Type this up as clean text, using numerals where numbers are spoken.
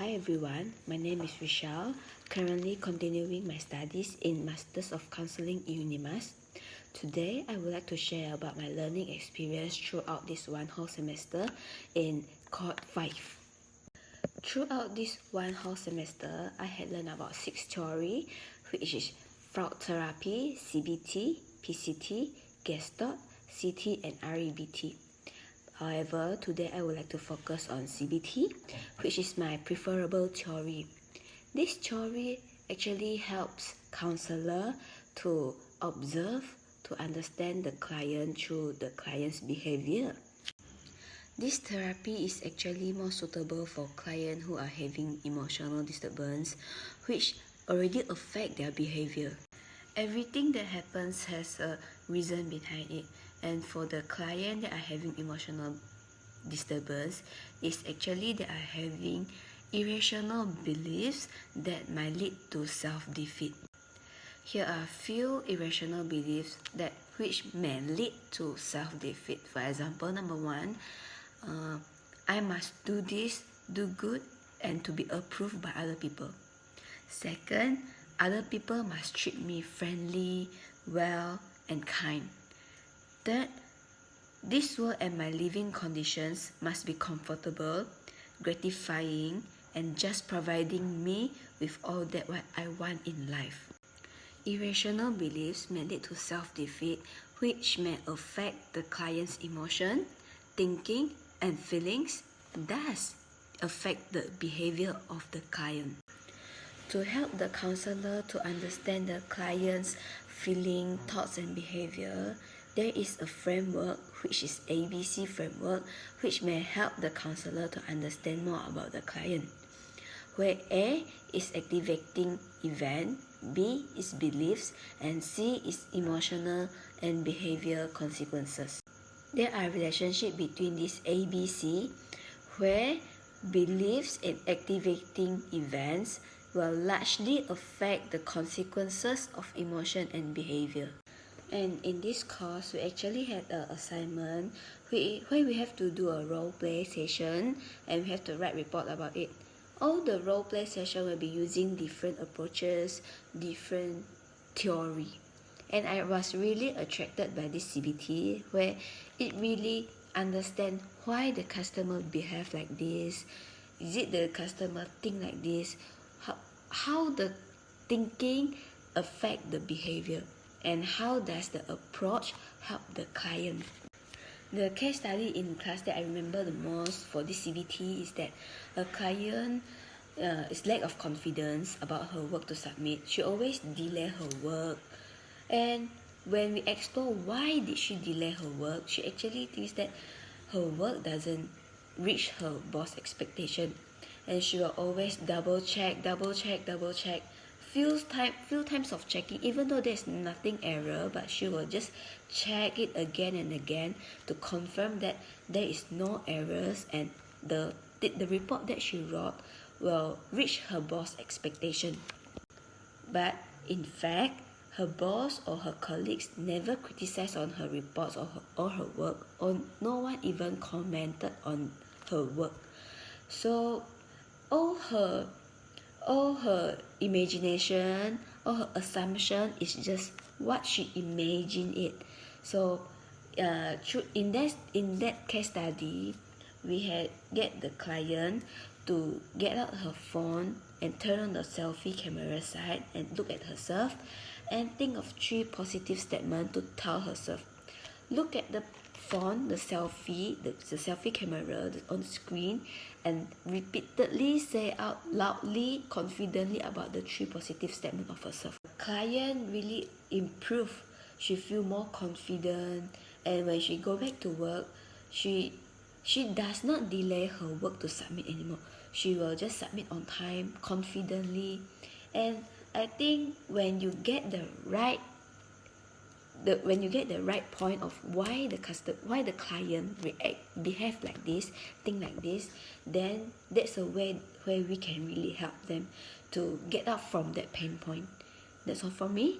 Hi everyone, my name is Vishal, currently continuing my studies in Masters of Counseling UNIMAS. Today, I would like to share about my learning experience throughout this one whole semester in Cohort 5. Throughout this one whole semester, I had learned about 6 theory, which is fraud therapy, CBT, PCT, Gestalt, CT, and REBT. However, today I would like to focus on CBT, which is my preferable theory. This theory actually helps counselor to observe, to understand the client through the client's behavior. This therapy is actually more suitable for clients who are having emotional disturbance, which already affect their behavior. Everything that happens has a reason behind it, and for the client that are having emotional disturbance, is actually they are having irrational beliefs that might lead to self-defeat. Here are few irrational beliefs that which may lead to self-defeat. For example, number 1, I must do this, do good, and to be approved by other people. Second, other people must treat me friendly, well, and kind. Third, this world and my living conditions must be comfortable, gratifying, and just providing me with all that what I want in life. Irrational beliefs may lead to self-defeat, which may affect the client's emotion, thinking, and feelings, thus affect the behavior of the client. To help the counselor to understand the client's feeling, thoughts, and behavior, there is a framework which is ABC framework, which may help the counselor to understand more about the client, where A is activating event, B is beliefs, and C is emotional and behavior consequences. There are relationships between this ABC, where beliefs and activating events will largely affect the consequences of emotion and behavior. And in this course, we actually had an assignment where we have to do a role play session and we have to write report about it. All the role play session will be using different approaches, different theory. And I was really attracted by this CBT, where it really understand why the customer behave like this. Is it the customer think like this? How the thinking affect the behavior, and how does the approach help the client. The case study in class that I remember the most for this CBT is that a client is lack of confidence about her work to submit. She always delay her work, and when we explore why did she delay her work, she actually thinks that her work doesn't reach her boss expectation, and she will always double check, few times of checking, even though there's nothing error, but she will just check it again and again to confirm that there is no errors, and the report that she wrote will reach her boss expectation. But in fact, her boss or her colleagues never criticized on her reports or her work, or no one even commented on her work. So all her imagination, all her assumption is just what she imagined it. So in that case study, we had get the client to get out her phone and turn on the selfie camera side and look at herself and think of 3 positive statements to tell herself. Look at the phone, the selfie camera on the screen, and repeatedly say out loudly, confidently about the 3 positive statements of herself. The client really improved. She feel more confident, and when she go back to work, she does not delay her work to submit anymore. She will just submit on time, confidently. And I think when you get the right point of why the client behave like this, think like this, then that's a way where we can really help them to get out from that pain point. That's all from me.